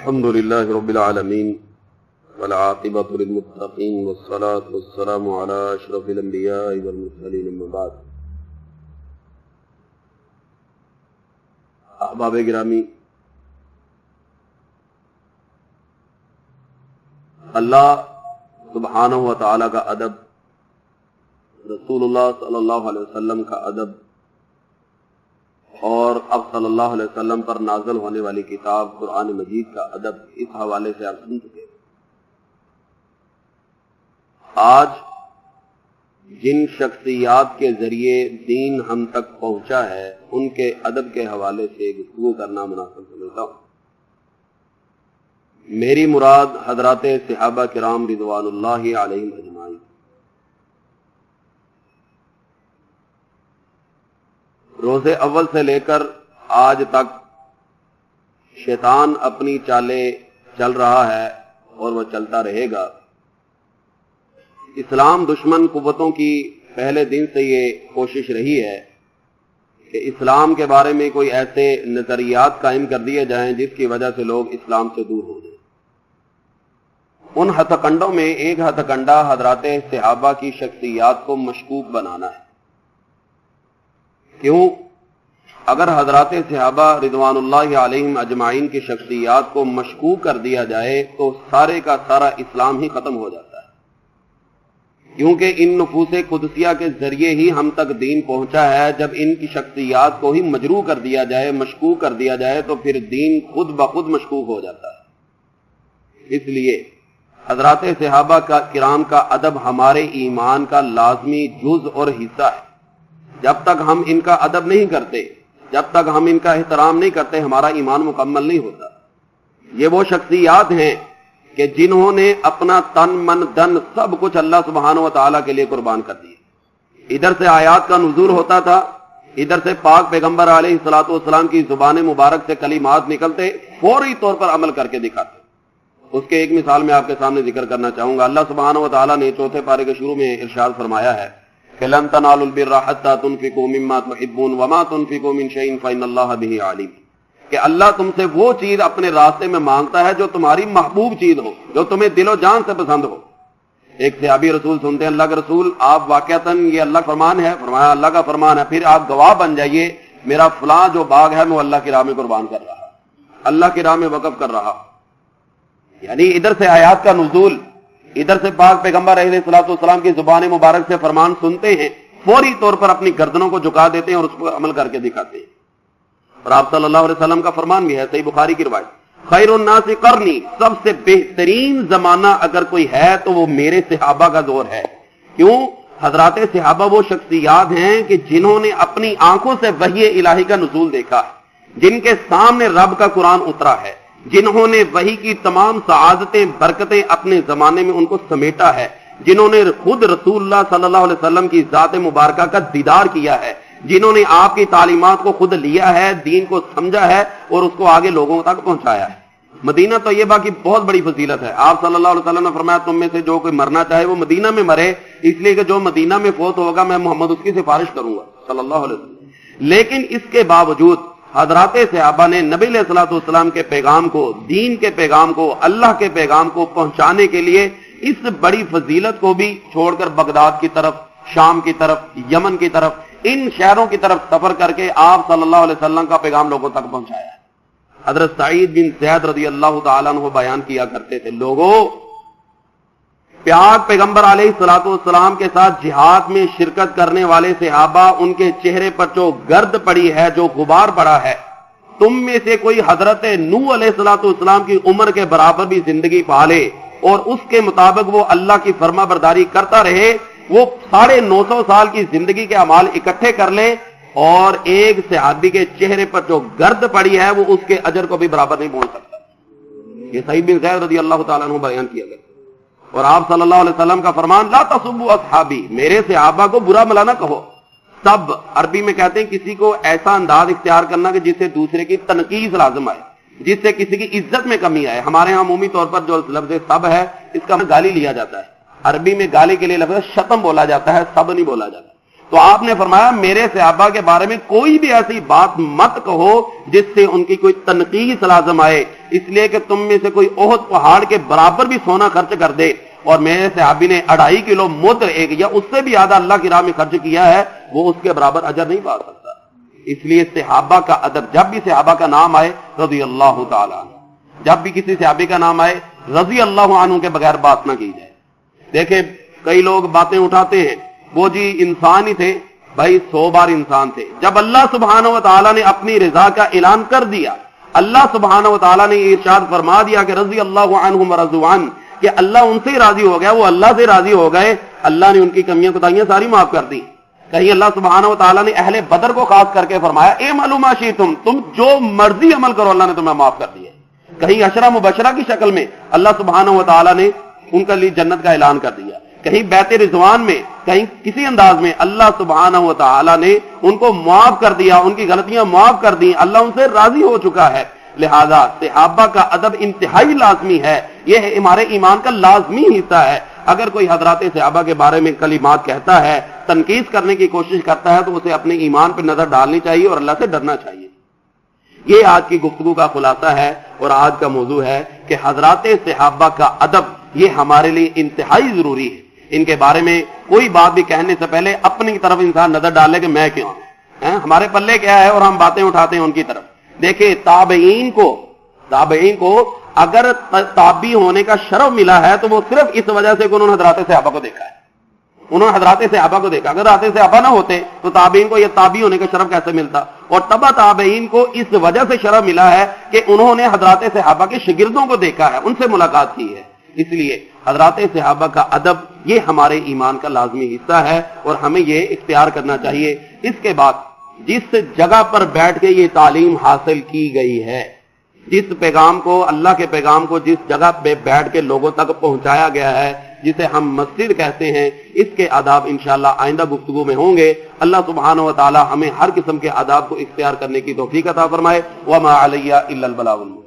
الحمد للہ رب العالمین والعاقبۃ للمتقین والصلاة والسلام علی اشرف الانبیاء والمرسلین اما بعد۔ احباب گرامی، اللہ سبحانہ و تعالی کا ادب، رسول اللہ صلی اللہ علیہ وسلم کا ادب اور اب صلی اللہ علیہ وسلم پر نازل ہونے والی کتاب قرآن مجید کا ادب، اس حوالے سے آپ سن چکے۔ آج جن شخصیات کے ذریعے دین ہم تک پہنچا ہے ان کے ادب کے حوالے سے گفتگو کرنا مناسب سمجھتا ہوں۔ میری مراد حضرات صحابہ کرام رضوان اللہ علیہم اجمعین۔ روز اول سے لے کر آج تک شیطان اپنی چالیں چل رہا ہے اور وہ چلتا رہے گا۔ اسلام دشمن قوتوں کی پہلے دن سے یہ کوشش رہی ہے کہ اسلام کے بارے میں کوئی ایسے نظریات قائم کر دیے جائیں جس کی وجہ سے لوگ اسلام سے دور ہو جائیں۔ ان ہتھ کنڈوں میں ایک ہتھ کنڈا حضرات صحابہ کی شخصیات کو مشکوک بنانا ہے۔ کیوں؟ اگر حضرات صحابہ رضوان اللہ علیہم اجمعین کی شخصیات کو مشکوک کر دیا جائے تو سارے کا سارا اسلام ہی ختم ہو جاتا ہے، کیونکہ ان نفوس قدسیہ کے ذریعے ہی ہم تک دین پہنچا ہے۔ جب ان کی شخصیات کو ہی مجروح کر دیا جائے، مشکوک کر دیا جائے تو پھر دین خود بخود مشکوک ہو جاتا ہے۔ اس لیے حضرات صحابہ کا کرام کا ادب ہمارے ایمان کا لازمی جز اور حصہ ہے۔ جب تک ہم ان کا ادب نہیں کرتے، جب تک ہم ان کا احترام نہیں کرتے، ہمارا ایمان مکمل نہیں ہوتا۔ یہ وہ شخصیات ہیں کہ جنہوں نے اپنا تن من دن سب کچھ اللہ سبحانہ و تعالیٰ کے لیے قربان کر دیا۔ ادھر سے آیات کا نزول ہوتا تھا، ادھر سے پاک پیغمبر علیہ الصلوۃ والسلام کی زبان مبارک سے کلمات نکلتے، فوری طور پر عمل کر کے دکھاتے۔ اس کے ایک مثال میں آپ کے سامنے ذکر کرنا چاہوں گا۔ اللہ سبحانہ و تعالیٰ نے چوتھے پارے کے شروع میں ارشاد فرمایا ہے کہ لن تنالوا البر حتى تنفقوا مما تحبون وما تنفقوا من شيء فإن الله به عليم، کہ اللہ تم سے وہ چیز اپنے راستے میں مانگتا ہے جو تمہاری محبوب چیز ہو، جو تمہیں دل و جان سے پسند ہو۔ ایک صحابی رسول سنتے ہیں، اللہ کے رسول آپ واقعتاً یہ اللہ کا فرمان ہے؟ فرمایا اللہ کا فرمان ہے۔ پھر آپ گواہ بن جائیے میرا فلاں جو باغ ہے میں اللہ کی راہ میں قربان کر رہا، اللہ کی راہ میں وقف کر رہا۔ یعنی ادھر سے آیات کا نزول، ادھر سے پاک پیغمبر علیہ الصلوۃ والسلام کی زبان مبارک سے فرمان سنتے ہیں، فوری طور پر اپنی گردنوں کو جھکا دیتے ہیں اور اس پر عمل کر کے دکھاتے ہیں۔ اور آپ صلی اللہ علیہ وسلم کا فرمان بھی ہے، صحیح بخاری کی روایت، خیر الناس قرنی، سب سے بہترین زمانہ اگر کوئی ہے تو وہ میرے صحابہ کا دور ہے۔ کیوں؟ حضرات صحابہ وہ شخصیات ہیں کہ جنہوں نے اپنی آنکھوں سے وحی الہی کا نزول دیکھا ہے، جن کے سامنے رب کا قرآن اترا ہے، جنہوں نے وحی کی تمام سعادتیں برکتیں اپنے زمانے میں ان کو سمیٹا ہے، جنہوں نے خود رسول اللہ صلی اللہ علیہ وسلم کی ذات مبارکہ کا دیدار کیا ہے، جنہوں نے آپ کی تعلیمات کو خود لیا ہے، دین کو سمجھا ہے اور اس کو آگے لوگوں تک پہنچایا ہے۔ مدینہ طیبہ کی بہت بڑی فضیلت ہے۔ آپ صلی اللہ علیہ وسلم نے فرمایا تم میں سے جو کوئی مرنا چاہے وہ مدینہ میں مرے، اس لیے کہ جو مدینہ میں فوت ہوگا میں محمد اس کی سفارش کروں گا صلی اللہ علیہ وسلم۔ لیکن اس کے باوجود حضرات صحابہ نے نبی علیہ الصلوۃ والسلام کے پیغام کو، دین کے پیغام کو، اللہ کے پیغام کو پہنچانے کے لیے اس بڑی فضیلت کو بھی چھوڑ کر بغداد کی طرف، شام کی طرف، یمن کی طرف، ان شہروں کی طرف سفر کر کے آپ صلی اللہ علیہ وسلم کا پیغام لوگوں تک پہنچایا ہے۔ حضرت سعید بن زید رضی اللہ تعالیٰ عنہ بیان کیا کرتے تھے، لوگوں پیاک پیغمبر علیہ الصلوۃ والسلام کے ساتھ جہاد میں شرکت کرنے والے صحابہ، ان کے چہرے پر جو گرد پڑی ہے، جو غبار پڑا ہے، تم میں سے کوئی حضرت نوح علیہ الصلوۃ والسلام کی عمر کے برابر بھی زندگی پالے اور اس کے مطابق وہ اللہ کی فرما برداری کرتا رہے، وہ 950 سال کی زندگی کے اعمال اکٹھے کر لے اور ایک صحابی کے چہرے پر جو گرد پڑی ہے وہ اس کے اجر کو بھی برابر نہیں پہنچ سکتا۔ یہ سعید بن زید رضی اللہ تعالیٰ عنہ بیان کیا گیا۔ اور آپ صلی اللہ علیہ وسلم کا فرمان، لا تسبوا اصحابی، میرے صحابہ کو برا بھلا نہ کہو۔ سب عربی میں کہتے ہیں کسی کو ایسا انداز اختیار کرنا کہ جس سے دوسرے کی تنقید لازم آئے، جس سے کسی کی عزت میں کمی آئے۔ ہمارے ہاں عمومی طور پر جو لفظ سب ہے اس کا گالی لیا جاتا ہے، عربی میں گالی کے لیے لفظ شتم بولا جاتا ہے، سب نہیں بولا جاتا۔ تو آپ نے فرمایا میرے صحابہ کے بارے میں کوئی بھی ایسی بات مت کہو جس سے ان کی کوئی تنقیص لازم آئے، اس لیے کہ تم میں سے کوئی احد پہاڑ کے برابر بھی سونا خرچ کر دے اور میرے صحابی نے 2.5 کلو موتر ایک یا اس سے بھی زیادہ اللہ کی راہ میں خرچ کیا ہے، وہ اس کے برابر اجر نہیں پا سکتا۔ اس لیے صحابہ کا ادب، جب بھی صحابہ کا نام آئے رضی اللہ تعالیٰ عنہ، جب بھی کسی صحابی کا نام آئے رضی اللہ عنہ کے بغیر بات نہ کی جائے۔ دیکھیں کئی لوگ باتیں اٹھاتے ہیں، وہ جی انسان ہی تھے، بھائی 100 بار انسان تھے۔ جب اللہ سبحانہ و تعالیٰ نے اپنی رضا کا اعلان کر دیا، اللہ سبحانہ و تعالیٰ نے یہ ارشاد فرما دیا کہ رضی اللہ عنہم ورضوا عنہ، کہ اللہ ان سے راضی ہو گیا، وہ اللہ سے راضی ہو گئے، اللہ نے ان کی کمیاں کوتاہیاں ساری معاف کر دی۔ کہیں اللہ سبحانہ و تعالیٰ نے اہل بدر کو خاص کر کے فرمایا اعملوا ما شئتم، تم جو مرضی عمل کرو اللہ نے تمہیں معاف کر دیا۔ کہیں عشرہ مبشرہ کی شکل میں اللہ سبحانہ و تعالیٰ نے ان کے لیے جنت کا اعلان کر دیا۔ کہیں بیت رضوان میں، کہیں کسی انداز میں اللہ سبحانہ و تعالیٰ نے ان کو معاف کر دیا، ان کی غلطیاں معاف کر دی، اللہ ان سے راضی ہو چکا ہے۔ لہذا صحابہ کا ادب انتہائی لازمی ہے، یہ ہمارے ایمان کا لازمی حصہ ہے۔ اگر کوئی حضرات صحابہ کے بارے میں کلمات کہتا ہے، تنقید کرنے کی کوشش کرتا ہے، تو اسے اپنے ایمان پہ نظر ڈالنی چاہیے اور اللہ سے ڈرنا چاہیے۔ یہ آج کی گفتگو کا خلاصہ ہے اور آج کا موضوع ہے کہ حضرات صحابہ کا ادب یہ ہمارے لیے انتہائی ضروری ہے۔ ان کے بارے میں کوئی بات بھی کہنے سے پہلے اپنی طرف انسان نظر ڈالے کہ میں کیوں ہوں، ہمارے پلے کیا ہے اور ہم باتیں اٹھاتے ہیں ان کی طرف۔ دیکھیں تابعین کو اگر تابعی ہونے کا شرف ملا ہے تو وہ صرف اس وجہ سے کہ انہوں نے حضرات صحابہ کو دیکھا ہے، انہوں نے حضرات صحابہ کو دیکھا۔ اگر حضرات صحابہ نہ ہوتے تو تابعین کو یہ تابعی ہونے کا شرف کیسے ملتا؟ اور تبع تابعین کو اس وجہ سے شرف ملا ہے کہ انہوں نے حضرات صحابہ کے شاگردوں کو دیکھا ہے، ان سے ملاقات کی ہے۔ اس لیے حضرات صحابہ کا ادب یہ ہمارے ایمان کا لازمی حصہ ہے اور ہمیں یہ اختیار کرنا چاہیے۔ اس کے بعد جس جگہ پر بیٹھ کے یہ تعلیم حاصل کی گئی ہے، جس پیغام کو، اللہ کے پیغام کو جس جگہ پہ بیٹھ کے لوگوں تک پہنچایا گیا ہے، جسے ہم مسجد کہتے ہیں، اس کے آداب انشاءاللہ آئندہ گفتگو میں ہوں گے۔ اللہ سبحانہ و تعالی ہمیں ہر قسم کے آداب کو اختیار کرنے کی توفیق عطا فرمائے۔ وما علی الا البلاغ المبین۔